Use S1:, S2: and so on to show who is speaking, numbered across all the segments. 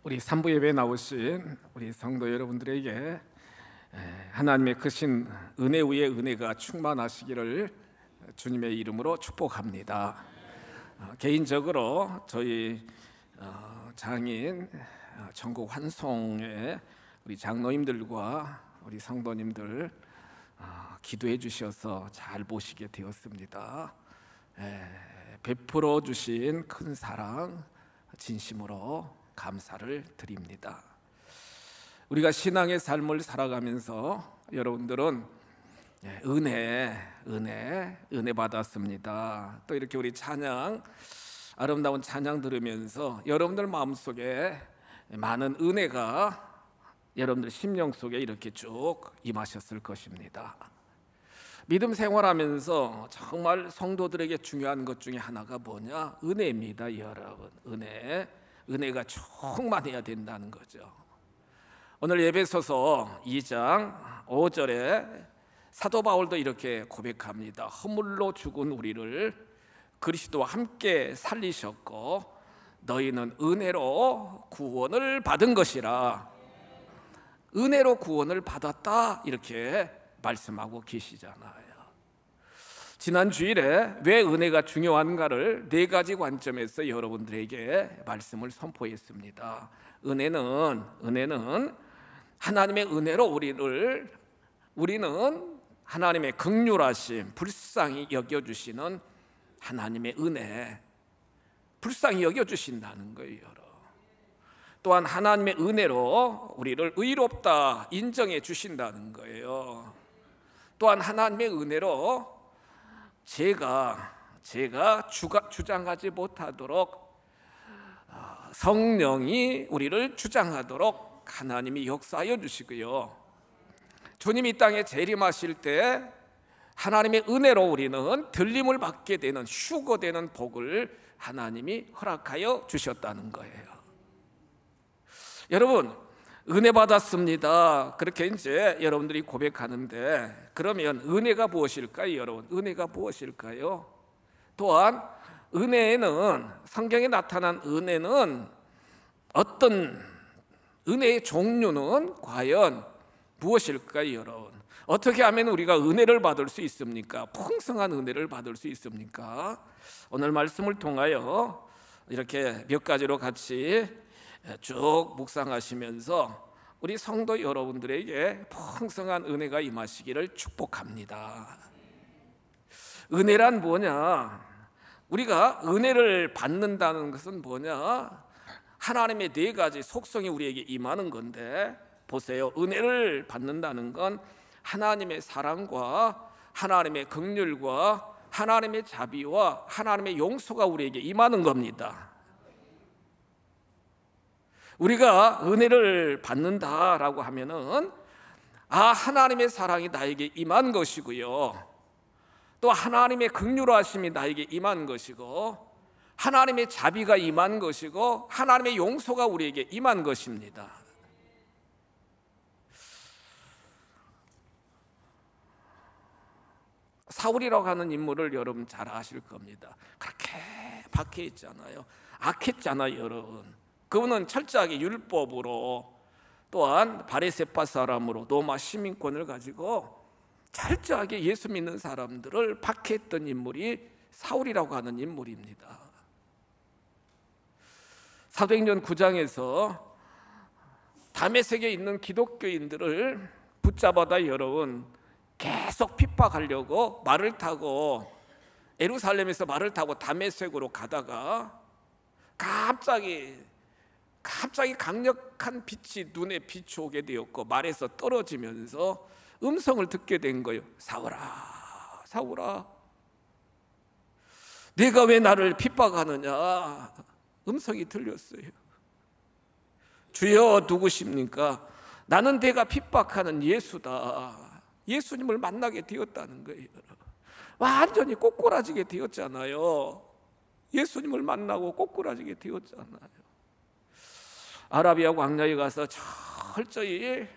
S1: 우리 산부 예배에 나오신 우리 성도 여러분들에게 하나님의 크신 은혜 위에 은혜가 충만하시기를 주님의 이름으로 축복합니다. 개인적으로 저희 장인 전국 환송의 우리 장로님들과 우리 성도님들 기도해 주셔서 잘 보시게 되었습니다. 베풀어 주신 큰 사랑 진심으로 감사를 드립니다. 우리가 신앙의 삶을 살아가면서 여러분들은 은혜 받았습니다. 또 이렇게 우리 찬양, 아름다운 찬양 들으면서 여러분들 마음속에 많은 은혜가 여러분들 심령 속에 이렇게 쭉 임하셨을 것입니다. 믿음 생활하면서 정말 성도들에게 중요한 것 중에 하나가 뭐냐? 은혜입니다, 여러분. 은혜가 충만해야 된다는 거죠. 오늘 에베소서 2장 5절에 사도 바울도 이렇게 고백합니다. 허물로 죽은 우리를 그리스도와 함께 살리셨고 너희는 은혜로 구원을 받은 것이라. 은혜로 구원을 받았다 이렇게 말씀하고 계시잖아요. 지난 주일에 왜 은혜가 중요한가를 네 가지 관점에서 여러분들에게 말씀을 선포했습니다. 은혜는 하나님의 은혜로 우리는 하나님의 긍휼하심, 불쌍히 여겨주시는 하나님의 은혜, 불쌍히 여겨주신다는 거예요. 또한 하나님의 은혜로 우리를 의롭다 인정해 주신다는 거예요. 또한 하나님의 은혜로 제가 주장하지 못하도록 성령이 우리를 주장하도록 하나님이 역사하여 주시고요. 주님이 이 땅에 재림하실 때 하나님의 은혜로 우리는 들림을 받게 되는 휴거되는 복을 하나님이 허락하여 주셨다는 거예요. 여러분, 은혜 받았습니다. 그렇게 이제 여러분들이 고백하는데, 그러면 은혜가 무엇일까요, 여러분? 은혜가 무엇일까요? 또한 은혜에는, 성경에 나타난 은혜는 어떤 은혜의 종류는 과연 무엇일까요, 여러분? 어떻게 하면 우리가 은혜를 받을 수 있습니까? 풍성한 은혜를 받을 수 있습니까? 오늘 말씀을 통하여 이렇게 몇 가지로 같이 쭉 묵상하시면서 우리 성도 여러분들에게 풍성한 은혜가 임하시기를 축복합니다. 은혜란 뭐냐? 우리가 은혜를 받는다는 것은 뭐냐? 하나님의 네 가지 속성이 우리에게 임하는 건데, 보세요. 은혜를 받는다는 건 하나님의 사랑과 하나님의 긍휼과 하나님의 자비와 하나님의 용서가 우리에게 임하는 겁니다. 우리가 은혜를 받는다라고 하면은 하나님의 사랑이 나에게 임한 것이고요, 또 하나님의 긍휼하심이 나에게 임한 것이고, 하나님의 자비가 임한 것이고, 하나님의 용서가 우리에게 임한 것입니다. 사울이라고 하는 인물을 여러분 잘 아실 겁니다. 그렇게 박해했잖아요. 악했잖아요, 여러분. 그분은 철저하게 율법으로, 또한 바리새파 사람으로 로마 시민권을 가지고 철저하게 예수 믿는 사람들을 박해했던 인물이 사울이라고 하는 인물입니다. 사도행전 9장에서 다메섹에 있는 기독교인들을 붙잡아다 여러분 계속 핍박하려고 말을 타고, 예루살렘에서 말을 타고 다메섹으로 가다가 갑자기 강력한 빛이 눈에 비추오게 되었고, 말에서 떨어지면서 음성을 듣게 된 거예요. 사울아, 사울아, 내가 왜 나를 핍박하느냐? 음성이 들렸어요. 주여, 누구십니까? 나는 내가 핍박하는 예수다. 예수님을 만나게 되었다는 거예요. 완전히 꼬꾸라지게 되었잖아요. 예수님을 만나고 꼬꾸라지게 되었잖아요. 아라비아 광야에 가서 철저히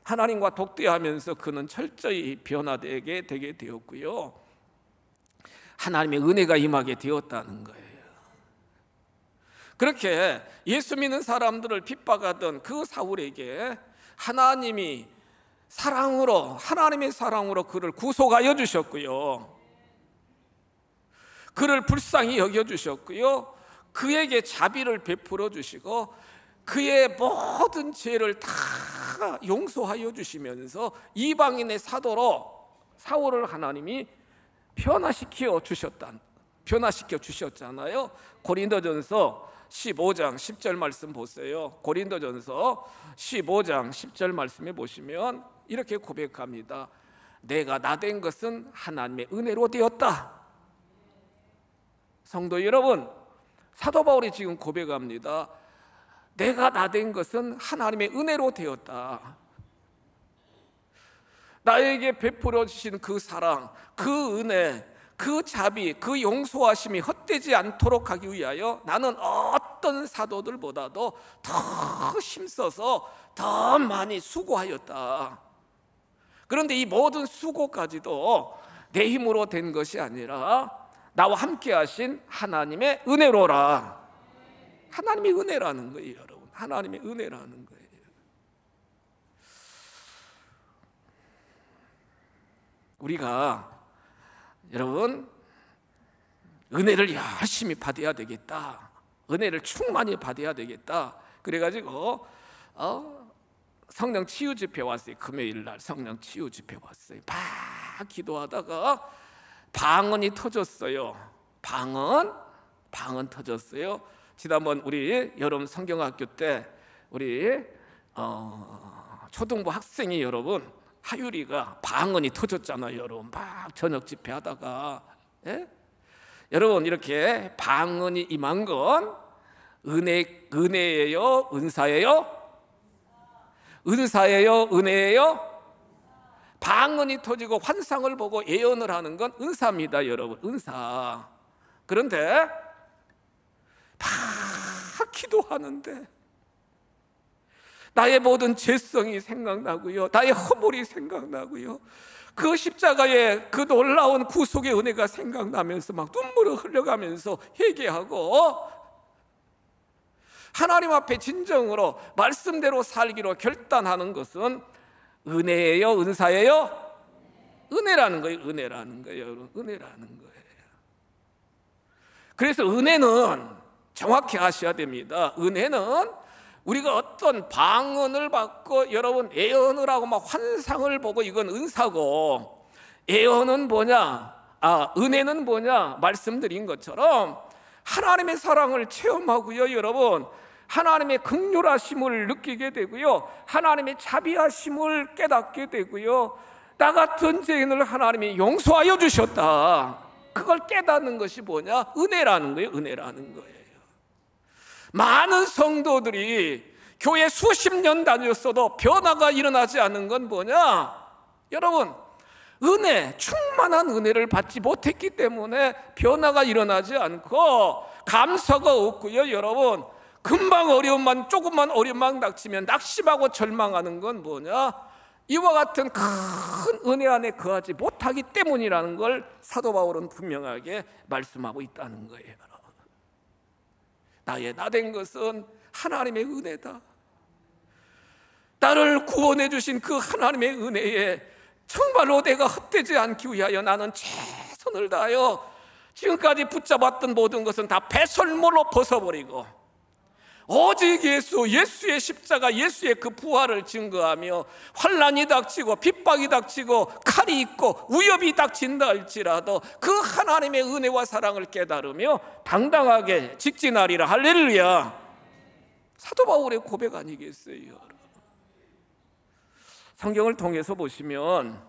S1: 하나님과 독대하면서 그는 철저히 변화되게 되게 되었고요, 하나님의 은혜가 임하게 되었다는 거예요. 그렇게 예수 믿는 사람들을 핍박하던 그 사울에게 하나님이 하나님의 사랑으로 그를 구속하여 주셨고요, 그를 불쌍히 여겨주셨고요, 그에게 자비를 베풀어 주시고 그의 모든 죄를 다 용서하여 주시면서 이방인의 사도로 사울을 하나님이 변화시켜 주셨잖아요. 고린도전서 15장 10절 말씀 보세요. 고린도전서 15장 10절 말씀에 보시면 이렇게 고백합니다. 내가 나된 것은 하나님의 은혜로 되었다. 성도 여러분, 사도 바울이 지금 고백합니다. 내가 나된 것은 하나님의 은혜로 되었다. 나에게 베풀어 주신 그 사랑, 그 은혜, 그 자비, 그 용서하심이 헛되지 않도록 하기 위하여 나는 어떤 사도들보다도 더 힘써서 더 많이 수고하였다. 그런데 이 모든 수고까지도 내 힘으로 된 것이 아니라 나와 함께 하신 하나님의 은혜로라. 하나님의 은혜라는 거예요, 여러분. 하나님의 은혜라는 거예요. 우리가 여러분 은혜를 열심히 받아야 되겠다, 은혜를 충만히 받아야 되겠다, 그래가지고 성령 치유 집회 왔어요. 금요일 날 성령 치유 집회 왔어요. 막 기도하다가 방언이 터졌어요. 방언 터졌어요. 지난번 우리 여름 성경학교 때 우리 초등부 학생이 여러분 하율이가 방언이 터졌잖아요. 여러분 막 저녁 집회하다가, 예? 여러분 이렇게 방언이 임한 건 은혜예요, 은사예요? 은사예요, 은혜예요? 방언이 터지고 환상을 보고 예언을 하는 건 은사입니다, 여러분. 은사. 그런데 다 기도하는데 나의 모든 죄성이 생각나고요, 나의 허물이 생각나고요, 그 십자가의 그 놀라운 구속의 은혜가 생각나면서 막 눈물을 흘려가면서 회개하고 하나님 앞에 진정으로 말씀대로 살기로 결단하는 것은 은혜예요, 은사예요? 은혜라는 거예요. 은혜라는 거예요, 여러분. 은혜라는 거예요. 그래서 은혜는 정확히 아셔야 됩니다. 은혜는 우리가 어떤 방언을 받고 여러분 예언을 하고 막 환상을 보고 이건 은사고, 예언은 뭐냐? 은혜는 뭐냐? 말씀드린 것처럼 하나님의 사랑을 체험하고요, 여러분. 하나님의 긍휼하심을 느끼게 되고요, 하나님의 자비하심을 깨닫게 되고요, 나 같은 죄인을 하나님이 용서하여 주셨다, 그걸 깨닫는 것이 뭐냐? 은혜라는 거예요. 은혜라는 거예요. 많은 성도들이 교회 수십 년 다녔어도 변화가 일어나지 않는 건 뭐냐? 여러분 은혜, 충만한 은혜를 받지 못했기 때문에 변화가 일어나지 않고 감사가 없고요, 여러분 금방 조금만 어려움만 닥치면 낙심하고 절망하는 건 뭐냐? 이와 같은 큰 은혜 안에 거하지 못하기 때문이라는 걸 사도 바울은 분명하게 말씀하고 있다는 거예요. 나의 나된 것은 하나님의 은혜다. 나를 구원해 주신 그 하나님의 은혜에 정말로 내가 헛되지 않기 위하여 나는 최선을 다하여 지금까지 붙잡았던 모든 것은 다 배설물로 벗어버리고 오직 예수의 십자가, 예수의 그 부활을 증거하며 환난이 닥치고 핍박이 닥치고 칼이 있고 위협이 닥친다 할지라도 그 하나님의 은혜와 사랑을 깨달으며 당당하게 직진하리라. 할렐루야. 사도 바울의 고백 아니겠어요? 성경을 통해서 보시면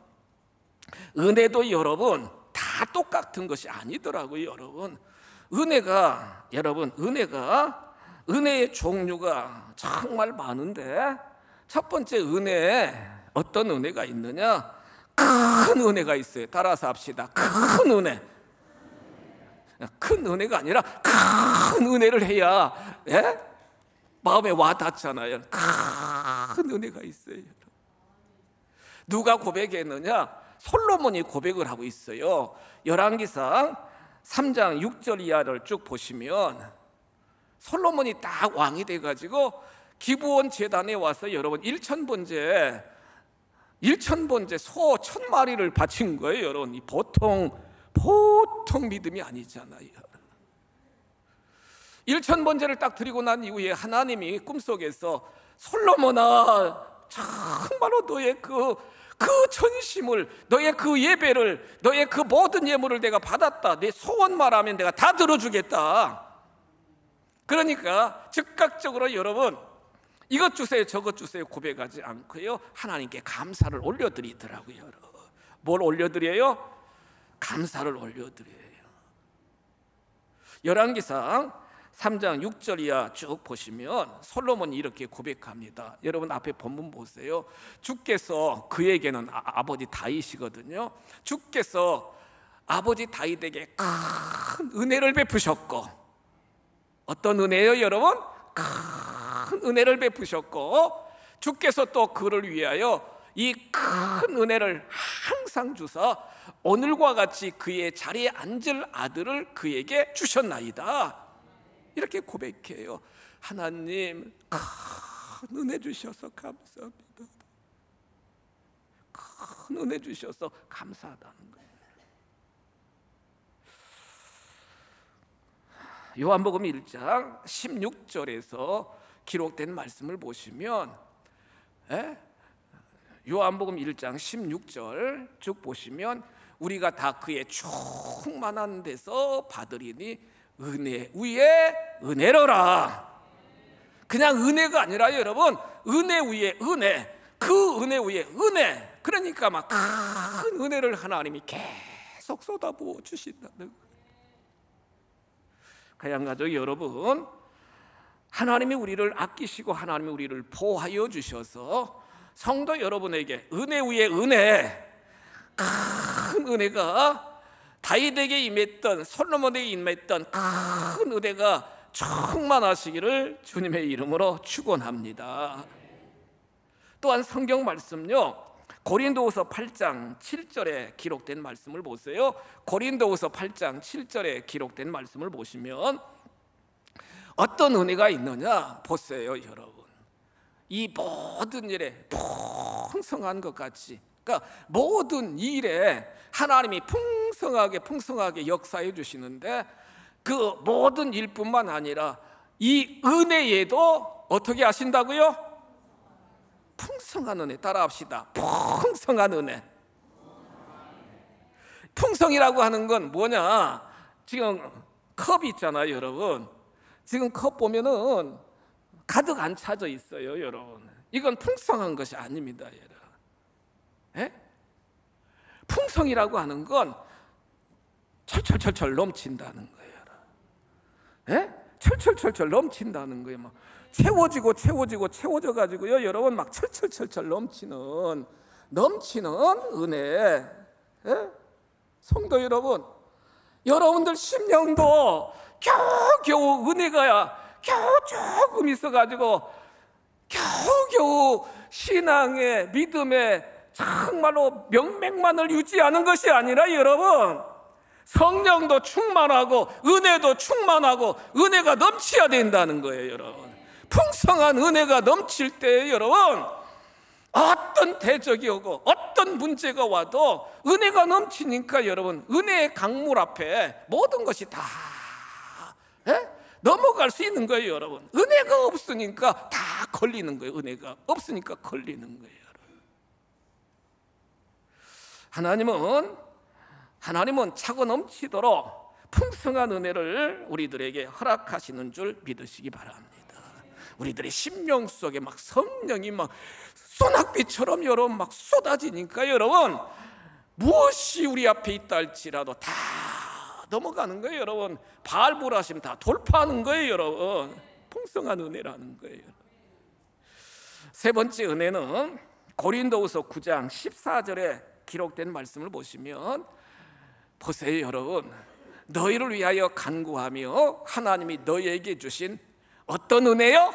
S1: 은혜도 여러분 다 똑같은 것이 아니더라고요. 여러분 은혜의 종류가 정말 많은데 첫 번째 은혜, 어떤 은혜가 있느냐? 큰 은혜가 있어요. 따라서 합시다. 큰 은혜. 큰 은혜가 아니라 큰 은혜를 해야 마음에 와 닿잖아요. 큰 은혜가 있어요. 누가 고백했느냐? 솔로몬이 고백을 하고 있어요. 열왕기상 3장 6절 이하를 쭉 보시면 솔로몬이 딱 왕이 돼가지고 기브온 제단에 와서 여러분 1,000번째 소 1,000마리를 바친 거예요. 여러분, 이 보통 믿음이 아니잖아요. 1,000번째를 딱 드리고 난 이후에 하나님이 꿈속에서 솔로몬아, 정말로 너의 그 전심을, 너의 그 예배를, 너의 그 모든 예물을 내가 받았다. 내 소원만 하면 내가 다 들어주겠다. 그러니까 즉각적으로 여러분, 이것 주세요 저것 주세요 고백하지 않고요, 하나님께 감사를 올려드리더라고요. 뭘 올려드려요? 감사를 올려드려요. 열왕기상 3장 6절 이하 쭉 보시면 솔로몬이 이렇게 고백합니다. 여러분 앞에 본문 보세요. 주께서, 그에게는 아버지 다윗이거든요. 주께서 아버지 다윗에게 큰 은혜를 베푸셨고, 어떤 은혜요 여러분? 큰 은혜를 베푸셨고, 주께서 또 그를 위하여 이 큰 은혜를 항상 주사 오늘과 같이 그의 자리에 앉을 아들을 그에게 주셨나이다. 이렇게 고백해요. 하나님, 큰 은혜 주셔서 감사합니다. 큰 은혜 주셔서 감사하다는 거예요. 요한복음 1장 16절에서 기록된 말씀을 보시면, 요한복음 1장 16절 쭉 보시면, 우리가 다 그의 충만한 데서 받으리니 은혜 위에 은혜로라. 그냥 은혜가 아니라 여러분, 은혜 위에 은혜, 그 은혜 위에 은혜. 그러니까 막 큰 은혜를 하나님이 계속 쏟아부어 주신다는 거예요. 가양가족 여러분, 하나님이 우리를 아끼시고 하나님이 우리를 보호하여 주셔서 성도 여러분에게 은혜 위에 은혜, 큰 은혜가 다윗에게 임했던, 솔로몬에게 임했던 큰 은혜가 충만하시기를 주님의 이름으로 축원합니다. 또한 성경 말씀요, 고린도후서 8장 7절에 기록된 말씀을 보세요. 고린도후서 8장 7절에 기록된 말씀을 보시면 어떤 은혜가 있느냐 보세요. 여러분, 이 모든 일에 풍성한 것 같이, 그러니까 모든 일에 하나님이 풍성하게 역사해 주시는데, 그 모든 일뿐만 아니라 이 은혜에도 어떻게 하신다고요? 풍성한 은혜. 따라합시다. 풍성한 은혜. 풍성이라고 하는 건 뭐냐? 지금 컵이 있잖아요 여러분. 지금 컵 보면은 가득 안 차져 있어요 여러분. 이건 풍성한 것이 아닙니다 여러분. 풍성이라고 하는 건 철철철철 넘친다는 거예요. 철철철철 넘친다는 거예요. 막 채워져 가지고요 여러분, 막 철철철철 넘치는 은혜. 성도 여러분, 여러분들 심령도 겨우겨우 은혜가 조금 있어 가지고 겨우겨우 신앙의 믿음의 정말로 명맥만을 유지하는 것이 아니라 여러분, 성령도 충만하고 은혜도 충만하고 은혜가 넘쳐야 된다는 거예요 여러분. 풍성한 은혜가 넘칠 때 여러분, 어떤 대적이 오고 어떤 문제가 와도 은혜가 넘치니까 여러분, 은혜의 강물 앞에 모든 것이 다 넘어갈 수 있는 거예요 여러분. 은혜가 없으니까 다 걸리는 거예요. 은혜가 없으니까 걸리는 거예요. 하나님은 차고 넘치도록 풍성한 은혜를 우리들에게 허락하시는 줄 믿으시기 바랍니다. 우리들의 심령 속에 막 성령이 막 소낙비처럼 여러분 막 쏟아지니까 여러분, 무엇이 우리 앞에 있다 할지라도 다 넘어가는 거예요 여러분. 바알불하심 다 돌파하는 거예요 여러분. 풍성한 은혜라는 거예요. 세 번째 은혜는 고린도후서 9장 14절에 기록된 말씀을 보시면, 보세요 여러분, 너희를 위하여 간구하며 하나님이 너희에게 주신 어떤 은혜요?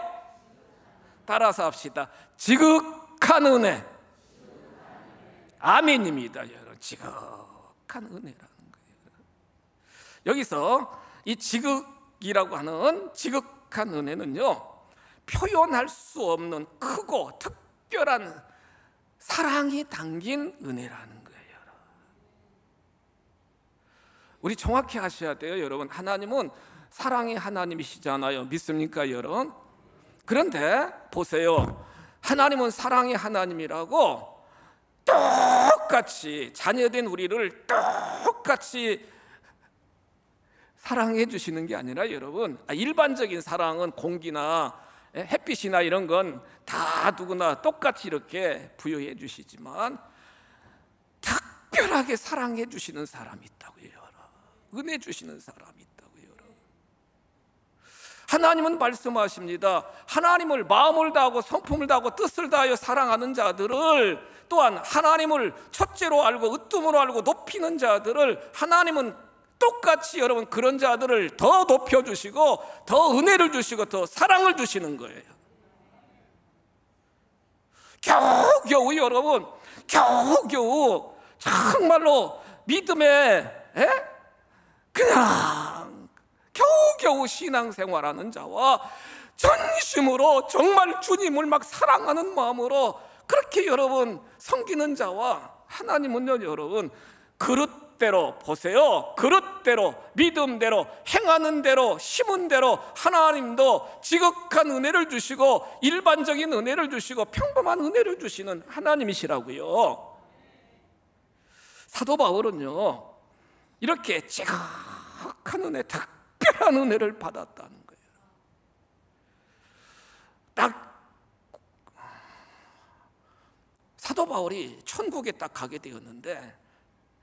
S1: 따라서 합시다. 지극한 은혜. 아멘입니다 여러분. 지극한 은혜라는 거예요. 여기서 이 지극이라고 하는, 지극 지극한 은혜는요, 표현할 수 없는 크고 특별한 사랑이 담긴 은혜라는 거예요. 우리 정확히 아셔야 돼요, 여러분. 하나님은 사랑의 하나님이시잖아요. 믿습니까, 여러분? 그런데 보세요, 하나님은 사랑의 하나님이라고 똑같이 자녀된 우리를 똑같이 사랑해 주시는 게 아니라, 여러분, 일반적인 사랑은 공기나 햇빛이나 이런 건 다 누구나 똑같이 이렇게 부여해 주시지만 특별하게 사랑해 주시는 사람이 있다고요. 은혜 주시는 사람이 있다고요. 하나님은 말씀하십니다. 하나님을 마음을 다하고 성품을 다하고 뜻을 다하여 사랑하는 자들을, 또한 하나님을 첫째로 알고 으뜸으로 알고 높이는 자들을 하나님은 똑같이, 여러분, 그런 자들을 더 높여주시고 더 은혜를 주시고 더 사랑을 주시는 거예요. 겨우겨우, 여러분, 겨우겨우 정말로 믿음에 그냥 겨우겨우 신앙생활하는 자와 전심으로 정말 주님을 막 사랑하는 마음으로 그렇게 여러분 섬기는 자와 하나님은요, 여러분, 그릇대로, 보세요, 그릇대로 믿음대로 행하는 대로 심은 대로 하나님도 지극한 은혜를 주시고 일반적인 은혜를 주시고 평범한 은혜를 주시는 하나님이시라고요. 사도 바울은요, 이렇게 지극한 은혜, 특별한 은혜를 받았다는 거예요. 딱 사도 바울이 천국에 딱 가게 되었는데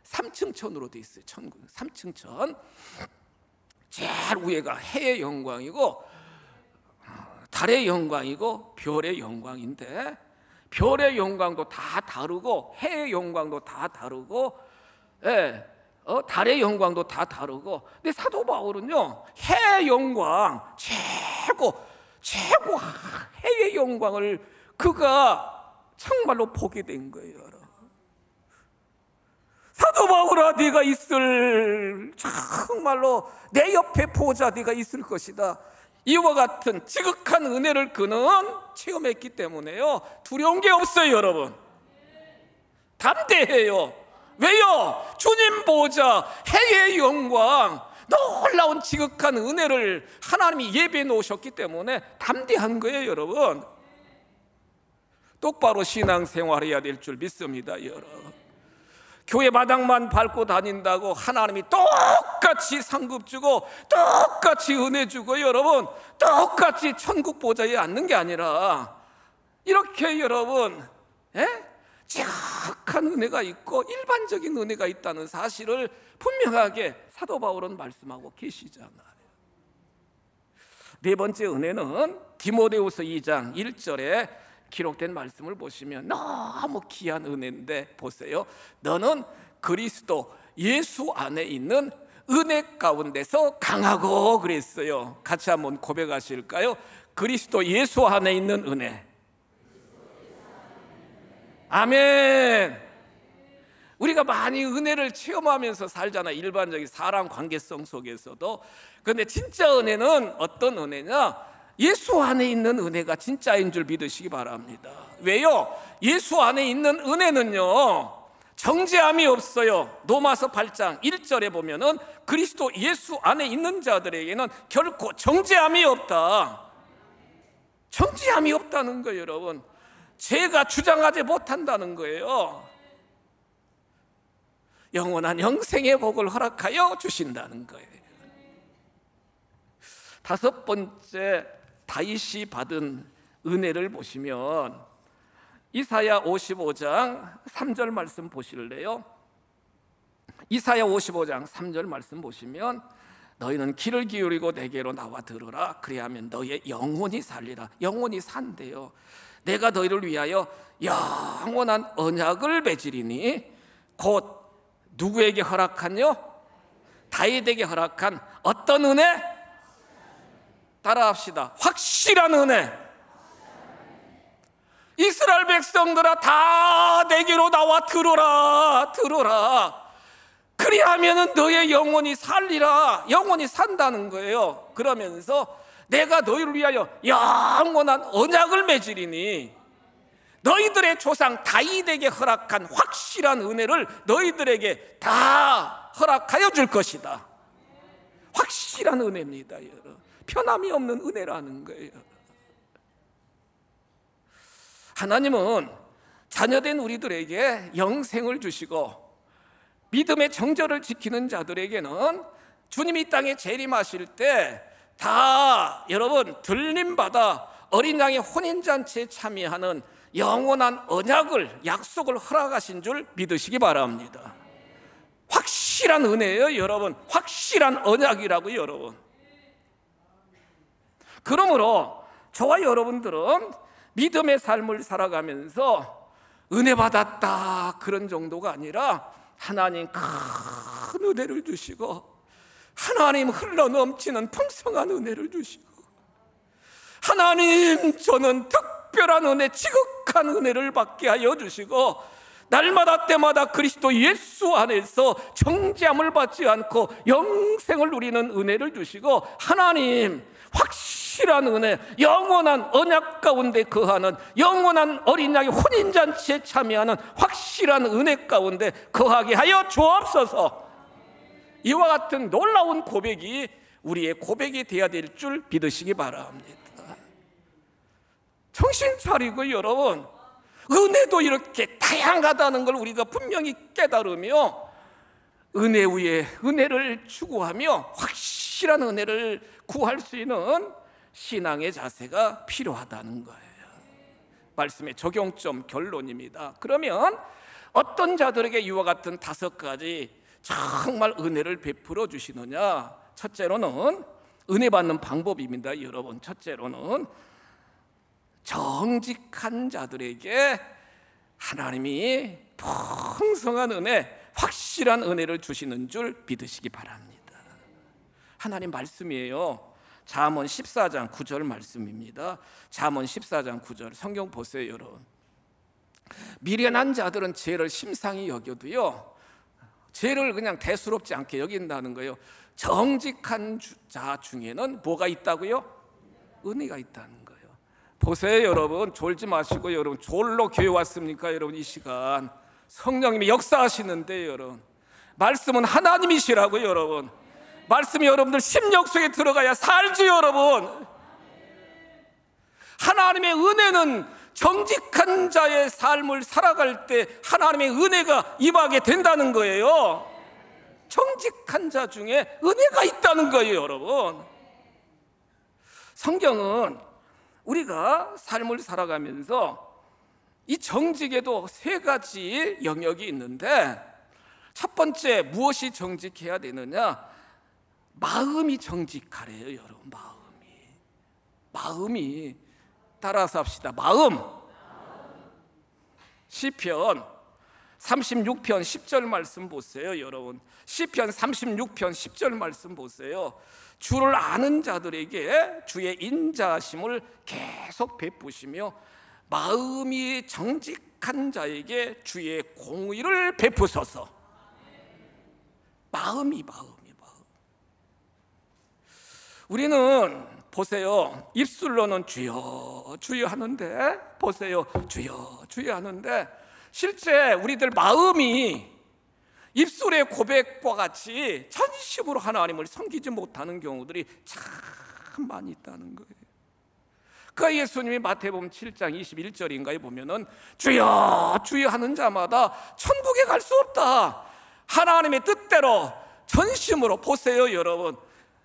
S1: 3층 천으로 되어 있어요. 천국 3층 천. 제일 위에가 해의 영광이고 달의 영광이고 별의 영광인데, 별의 영광도 다 다르고 해의 영광도 다 다르고, 달의 영광도 다 다르고. 근데 사도 바울은요, 해의 영광, 최고 해의 영광을 그가 정말로 보게 된 거예요. 사도 바울아, 네가 있을, 정말로 내 옆에 보호자 네가 있을 것이다. 이와 같은 지극한 은혜를 그는 체험했기 때문에요, 두려운 게 없어요. 여러분, 담대해요. 왜요? 주님 보호자, 해의 영광, 놀라운 지극한 은혜를 하나님이 예배해 놓으셨기 때문에 담대한 거예요. 여러분, 똑바로 신앙생활해야 될 줄 믿습니다. 여러분, 교회 마당만 밟고 다닌다고 하나님이 똑같이 상급 주고 똑같이 은혜 주고, 여러분, 똑같이 천국 보좌에 앉는 게 아니라 이렇게, 여러분, 지극한 은혜가 있고 일반적인 은혜가 있다는 사실을 분명하게 사도 바울은 말씀하고 계시잖아요. 네 번째 은혜는 디모데후서 2장 1절에 기록된 말씀을 보시면 너무 귀한 은혜인데, 보세요. 너는 그리스도 예수 안에 있는 은혜 가운데서 강하고 그랬어요. 같이 한번 고백하실까요? 그리스도 예수 안에 있는 은혜. 아멘. 우리가 많이 은혜를 체험하면서 살잖아요. 일반적인 사람 관계성 속에서도. 그런데 진짜 은혜는 어떤 은혜냐? 예수 안에 있는 은혜가 진짜인 줄 믿으시기 바랍니다. 왜요? 예수 안에 있는 은혜는요, 정죄함이 없어요. 로마서 8장 1절에 보면은 그리스도 예수 안에 있는 자들에게는 결코 정죄함이 없다. 정죄함이 없다는 거예요. 여러분, 죄가 주장하지 못한다는 거예요. 영원한 영생의 복을 허락하여 주신다는 거예요. 다섯 번째, 다윗이 받은 은혜를 보시면 이사야 55장 3절 말씀 보실래요? 이사야 55장 3절 말씀 보시면 너희는 귀를 기울이고 내게로 나와 들으라. 그리하면 너의 영혼이 살리라. 영혼이 산대요. 내가 너희를 위하여 영원한 언약을 맺으리니, 곧 누구에게 허락한요? 다윗에게 허락한 어떤 은혜? 따라합시다. 확실한 은혜. 이스라엘 백성들아, 다 내게로 나와 들어라. 그리하면은 너의 영혼이 살리라. 영혼이 산다는 거예요. 그러면서 내가 너희를 위하여 영원한 언약을 맺으리니 너희들의 조상 다윗에게 허락한 확실한 은혜를 너희들에게 다 허락하여 줄 것이다. 확실한 은혜입니다, 여러분. 편함이 없는 은혜라는 거예요. 하나님은 자녀된 우리들에게 영생을 주시고 믿음의 정절을 지키는 자들에게는 주님이 이 땅에 재림하실 때 다 여러분 들림받아 어린 양의 혼인잔치에 참여하는 영원한 언약을, 약속을 허락하신 줄 믿으시기 바랍니다. 확실한 은혜예요, 여러분. 확실한 언약이라고요, 여러분. 그러므로 저와 여러분들은 믿음의 삶을 살아가면서 은혜 받았다 그런 정도가 아니라 하나님 큰 은혜를 주시고 하나님 흘러넘치는 풍성한 은혜를 주시고 하나님 저는 특별한 은혜, 지극한 은혜를 받게 하여 주시고 날마다 때마다 그리스도 예수 안에서 정죄함을 받지 않고 영생을 누리는 은혜를 주시고 하나님 확실한 은혜, 영원한 언약 가운데 거하는 영원한 어린 양의 혼인잔치에 참여하는 확실한 은혜 가운데 거하게 하여 주옵소서. 이와 같은 놀라운 고백이 우리의 고백이 되어야 될 줄 믿으시기 바랍니다. 정신 차리고 여러분, 은혜도 이렇게 다양하다는 걸 우리가 분명히 깨달으며 은혜 위에 은혜를 추구하며 확실한 은혜를 구할 수 있는 신앙의 자세가 필요하다는 거예요. 말씀의 적용점 결론입니다. 그러면 어떤 자들에게 이와 같은 5가지 정말 은혜를 베풀어 주시느냐? 첫째로는 은혜 받는 방법입니다, 여러분. 첫째로는 정직한 자들에게 하나님이 풍성한 은혜, 확실한 은혜를 주시는 줄 믿으시기 바랍니다. 하나님 말씀이에요. 잠언 14장 9절 말씀입니다. 잠언 14장 9절 성경 보세요, 여러분. 미련한 자들은 죄를 심상히 여겨도요, 죄를 그냥 대수롭지 않게 여긴다는 거예요. 정직한 자 중에는 뭐가 있다고요? 은혜가 있다는 거예요. 보세요, 여러분. 졸지 마시고 여러분, 졸로 교회 왔습니까? 여러분, 이 시간 성령님이 역사하시는데 여러분, 말씀은 하나님이시라고요, 여러분. 말씀이 여러분들 심령 속에 들어가야 살지, 여러분. 하나님의 은혜는 정직한 자의 삶을 살아갈 때 하나님의 은혜가 임하게 된다는 거예요. 정직한 자 중에 은혜가 있다는 거예요, 여러분. 성경은 우리가 삶을 살아가면서 이 정직에도 3가지 영역이 있는데, 첫 번째 무엇이 정직해야 되느냐? 마음이 정직하래요, 여러분. 마음이 따라서 합시다. 마음. 시편 36편 10절 말씀 보세요, 여러분. 시편 36편 10절 말씀 보세요. 주를 아는 자들에게 주의 인자하심을 계속 베푸시며 마음이 정직한 자에게 주의 공의를 베푸소서. 마음이. 우리는 보세요, 입술로는 주여 주여 하는데, 보세요, 주여 주여 하는데 실제 우리들 마음이 입술의 고백과 같이 전심으로 하나님을 섬기지 못하는 경우들이 참 많이 있다는 거예요. 그 예수님이 마태복음 7장 21절인가에 보면은 주여 주여 하는 자마다 천국에 갈 수 없다. 하나님의 뜻대로 전심으로, 보세요, 여러분.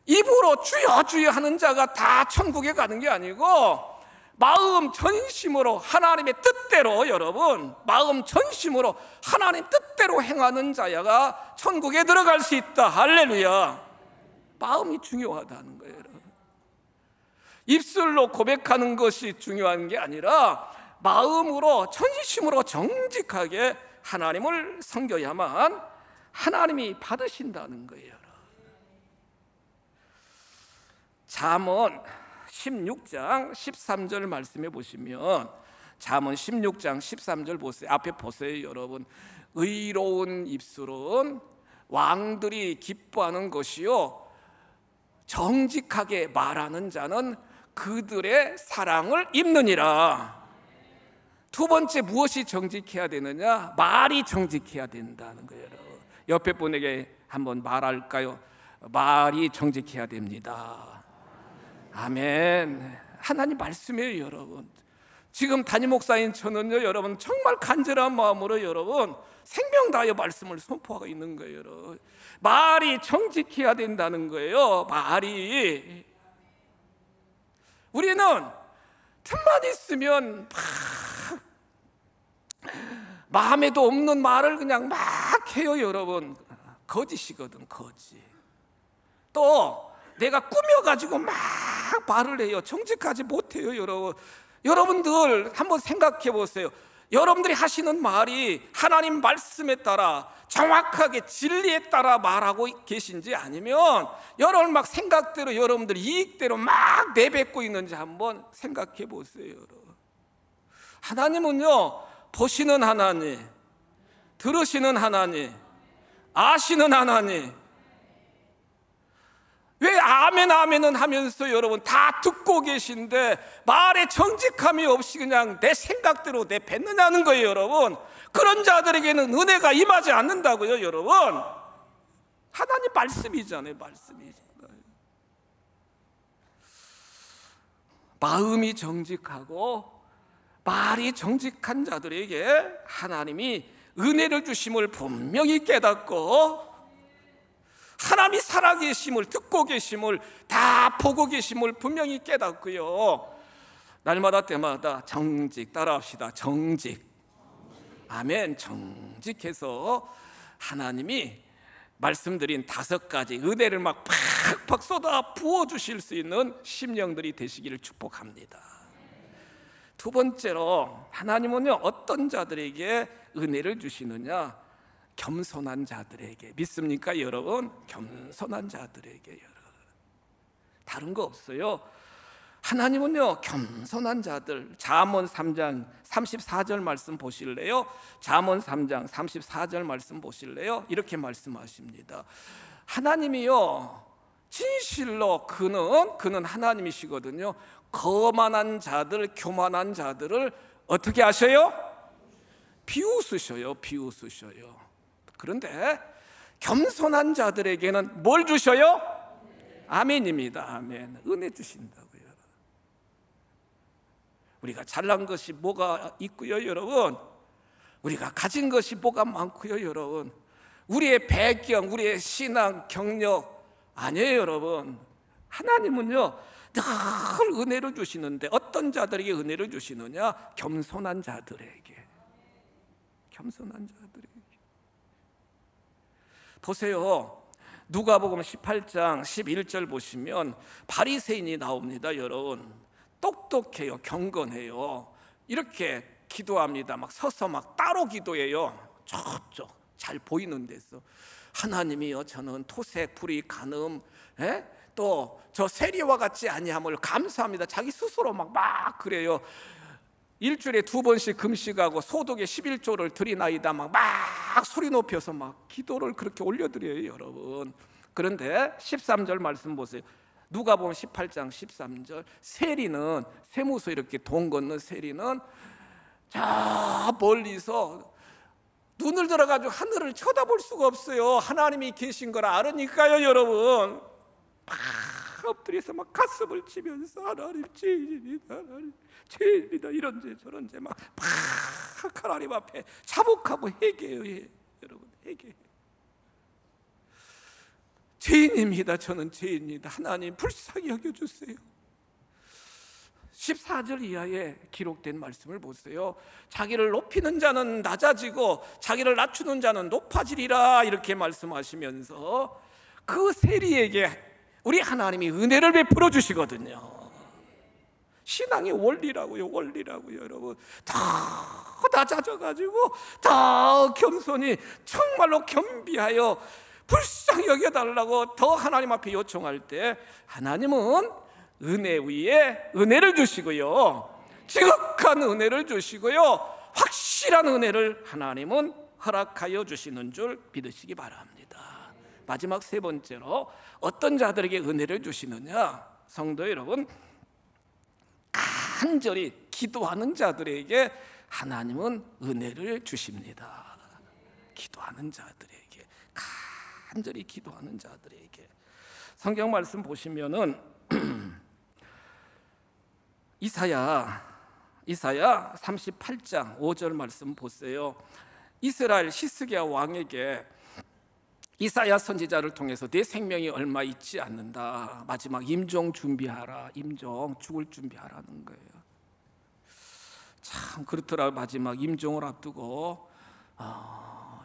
S1: 입으로 주여 주여 하는 자가 다 천국에 가는 게 아니고 마음 전심으로 하나님의 뜻대로, 여러분, 마음 전심으로 하나님 뜻대로 행하는 자야가 천국에 들어갈 수 있다. 할렐루야. 마음이 중요하다는 거예요, 여러분. 입술로 고백하는 것이 중요한 게 아니라 마음으로 전심으로 정직하게 하나님을 섬겨야만 하나님이 받으신다는 거예요. 잠언 16장 13절 말씀해 보시면, 잠언 16장 13절 보세요. 앞에 보세요, 여러분. 의로운 입술은 왕들이 기뻐하는 것이요 정직하게 말하는 자는 그들의 사랑을 입느니라. 두 번째, 무엇이 정직해야 되느냐? 말이 정직해야 된다는 거예요. 옆에 분에게 한번 말할까요? 말이 정직해야 됩니다. 아멘. 하나님 말씀이에요, 여러분. 지금 담임 목사인 저는요, 여러분, 정말 간절한 마음으로 여러분 생명 다하여 말씀을 선포하고 있는 거예요, 여러분. 말이 정직해야 된다는 거예요. 말이. 우리는 틈만 있으면 마음에도 없는 말을 그냥 막 해요, 여러분. 거짓이거든, 거짓. 또 내가 꾸며가지고 막 말을 해요. 정직하지 못해요, 여러분. 여러분들 한번 생각해 보세요. 여러분들이 하시는 말이 하나님 말씀에 따라 정확하게 진리에 따라 말하고 계신지, 아니면 여러분 막 생각대로 여러분들 이익대로 막 내뱉고 있는지 한번 생각해 보세요, 여러분. 하나님은요, 보시는 하나님, 들으시는 하나님, 아시는 하나님. 왜 아멘 아멘은 하면서 여러분 다 듣고 계신데 말에 정직함이 없이 그냥 내 생각대로 내뱉느냐는 거예요, 여러분. 그런 자들에게는 은혜가 임하지 않는다고요, 여러분. 하나님 말씀이잖아요, 말씀이잖아요. 마음이 정직하고 말이 정직한 자들에게 하나님이 은혜를 주심을 분명히 깨닫고, 하나님이 살아계심을, 듣고 계심을, 다 보고 계심을 분명히 깨닫고요, 날마다 때마다 정직, 따라합시다. 정직. 아멘. 정직해서 하나님이 말씀드린 5가지 은혜를 막 팍팍 쏟아 부어주실 수 있는 심령들이 되시기를 축복합니다. 두 번째로, 하나님은요, 어떤 자들에게 은혜를 주시느냐? 겸손한 자들에게. 믿습니까, 여러분? 겸손한 자들에게, 여러분. 다른 거 없어요. 하나님은요, 겸손한 자들. 잠언 3장 34절 말씀 보실래요? 잠언 3장 34절 말씀 보실래요? 이렇게 말씀하십니다. 하나님이요, 진실로 그는 하나님이시거든요. 거만한 자들, 교만한 자들을 어떻게 하셔요? 비웃으셔요, 비웃으셔요. 그런데 겸손한 자들에게는 뭘 주셔요? 아멘입니다. 아멘. 은혜 주신다고요. 우리가 잘난 것이 뭐가 있고요, 여러분. 우리가 가진 것이 뭐가 많고요, 여러분. 우리의 배경, 우리의 신앙, 경력 아니에요, 여러분. 하나님은요, 늘 은혜를 주시는데 어떤 자들에게 은혜를 주시느냐? 겸손한 자들에게. 겸손한 자들에게. 보세요. 누가복음 18장 11절 보시면 바리새인이 나옵니다, 여러분. 똑똑해요, 경건해요. 이렇게 기도합니다. 막 서서 막 따로 기도해요. 저쪽 잘 보이는 데서. 하나님이여, 저는 토색, 불의, 간음, 또 저 세리와 같지 아니함을 감사합니다. 자기 스스로 막 그래요. 일주일에 2번씩 금식하고 소독에 11조를 드리나이다 막 소리 높여서 막 기도를 그렇게 올려드려요, 여러분. 그런데 13절 말씀 보세요. 누가복음 18장 13절. 세리는, 세무서 이렇게 돈 걷는 세리는 저 멀리서 눈을 들어가지고 하늘을 쳐다볼 수가 없어요. 하나님이 계신 걸 알으니까요, 여러분. 막 엎드려서 막 가슴을 치면서 하나님 죄인입니다, 하나님 죄인입니다, 이런지 저런지 막 하나님 앞에 자복하고 회개해요, 여러분. 회개. 죄인입니다, 저는 죄인입니다, 하나님 불쌍히 여겨주세요. 14절 이하에 기록된 말씀을 보세요. 자기를 높이는 자는 낮아지고 자기를 낮추는 자는 높아지리라, 이렇게 말씀하시면서 그 세리에게 우리 하나님이 은혜를 베풀어 주시거든요. 신앙의 원리라고요, 원리라고요, 여러분. 더 낮아져가지고 더 겸손히, 정말로 겸비하여 불쌍히 여겨달라고 더 하나님 앞에 요청할 때 하나님은 은혜 위에 은혜를 주시고요, 지극한 은혜를 주시고요, 확실한 은혜를 하나님은 허락하여 주시는 줄 믿으시기 바랍니다. 마지막 세 번째로 어떤 자들에게 은혜를 주시느냐? 성도 여러분, 간절히 기도하는 자들에게 하나님은 은혜를 주십니다. 기도하는 자들에게, 간절히 기도하는 자들에게. 성경 말씀 보시면은 이사야 38장 5절 말씀 보세요. 이스라엘 히스기야 왕에게 이사야 선지자를 통해서 내 생명이 얼마 있지 않는다, 마지막 임종 준비하라, 임종 죽을 준비하라는 거예요. 참 그렇더라. 마지막 임종을 앞두고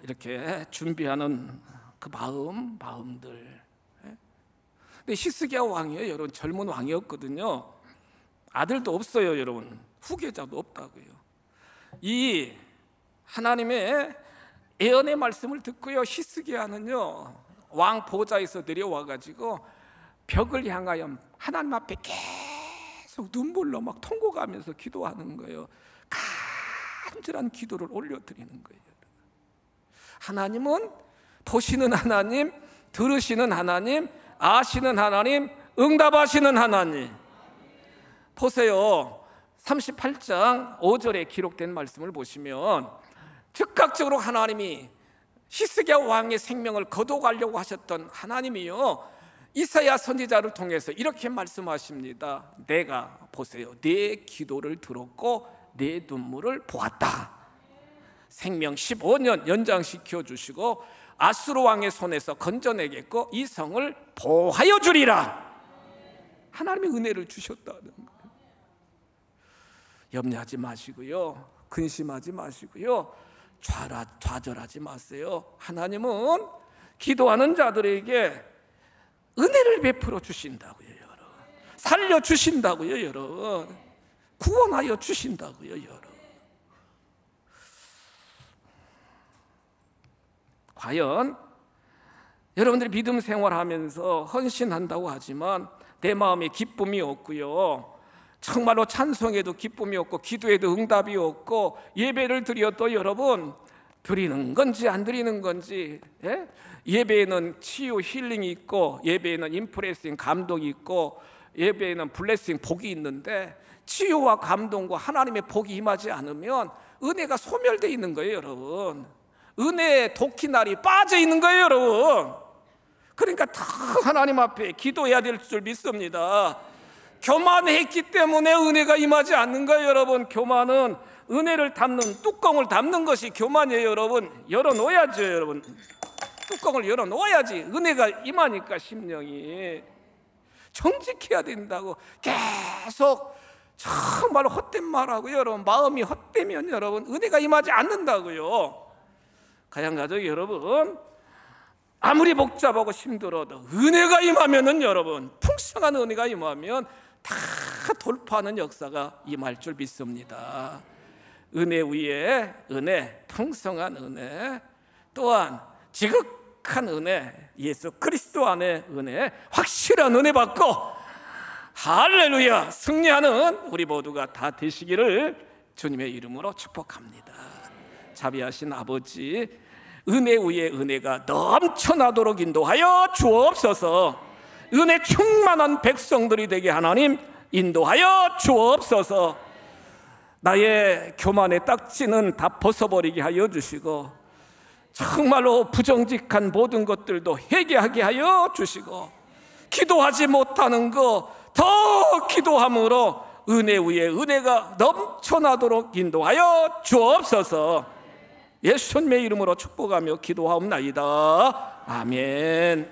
S1: 이렇게 준비하는 그 마음들. 근데 히스기야 왕이에요, 여러분. 젊은 왕이었거든요. 아들도 없어요, 여러분. 후계자도 없다고요. 이 하나님의 예언의 말씀을 듣고요, 히스기야는요 왕 보좌에서 내려와가지고 벽을 향하여 하나님 앞에 계속 눈물로 막 통곡하면서 기도하는 거예요. 간절한 기도를 올려드리는 거예요. 하나님은 보시는 하나님, 들으시는 하나님, 아시는 하나님, 응답하시는 하나님. 보세요. 38장 5절에 기록된 말씀을 보시면 즉각적으로 하나님이 히스기야 왕의 생명을 거둬가려고 하셨던 하나님이요, 이사야 선지자를 통해서 이렇게 말씀하십니다. 내가 보세요, 내 기도를 들었고 내 눈물을 보았다. 생명 15년 연장시켜 주시고 아수르 왕의 손에서 건져내겠고 이 성을 보호하여 주리라. 하나님이 은혜를 주셨다는 거예요. 염려하지 마시고요, 근심하지 마시고요, 좌절하지 마세요. 하나님은 기도하는 자들에게 은혜를 베풀어 주신다고요, 여러분. 살려 주신다고요, 여러분. 구원하여 주신다고요, 여러분. 과연 여러분들이 믿음 생활하면서 헌신한다고 하지만 내 마음에 기쁨이 없고요, 정말로 찬송에도 기쁨이 없고 기도에도 응답이 없고 예배를 드려도 여러분 드리는 건지 안 드리는 건지, 예배에는 치유 힐링이 있고 예배에는 인프레싱 감동이 있고 예배에는 블레싱 복이 있는데 치유와 감동과 하나님의 복이 임하지 않으면 은혜가 소멸되어 있는 거예요, 여러분. 은혜의 도끼날이 빠져 있는 거예요, 여러분. 그러니까 다 하나님 앞에 기도해야 될 줄 믿습니다. 교만했기 때문에 은혜가 임하지 않는 거예요, 여러분. 교만은 은혜를 담는 뚜껑을 담는 것이 교만이에요, 여러분. 열어놓아야죠, 여러분. 뚜껑을 열어놓아야지 은혜가 임하니까. 심령이 정직해야 된다고. 계속 정말 헛된 말하고 여러분, 마음이 헛되면 여러분 은혜가 임하지 않는다고요. 가양가족 여러분, 아무리 복잡하고 힘들어도 은혜가 임하면은 여러분, 풍성한 은혜가 임하면 다 돌파하는 역사가 임할 줄 믿습니다. 은혜 위에 은혜, 풍성한 은혜, 또한 지극한 은혜, 예수 그리스도 안에 은혜, 확실한 은혜 받고 할렐루야 승리하는 우리 모두가 다 되시기를 주님의 이름으로 축복합니다. 자비하신 아버지, 은혜 위에 은혜가 넘쳐나도록 인도하여 주옵소서. 은혜 충만한 백성들이 되게 하나님 인도하여 주옵소서. 나의 교만의 딱지는 다 벗어버리게 하여 주시고 정말로 부정직한 모든 것들도 회개하게 하여 주시고 기도하지 못하는 거 더 기도함으로 은혜 위에 은혜가 넘쳐나도록 인도하여 주옵소서. 예수님의 이름으로 축복하며 기도하옵나이다. 아멘.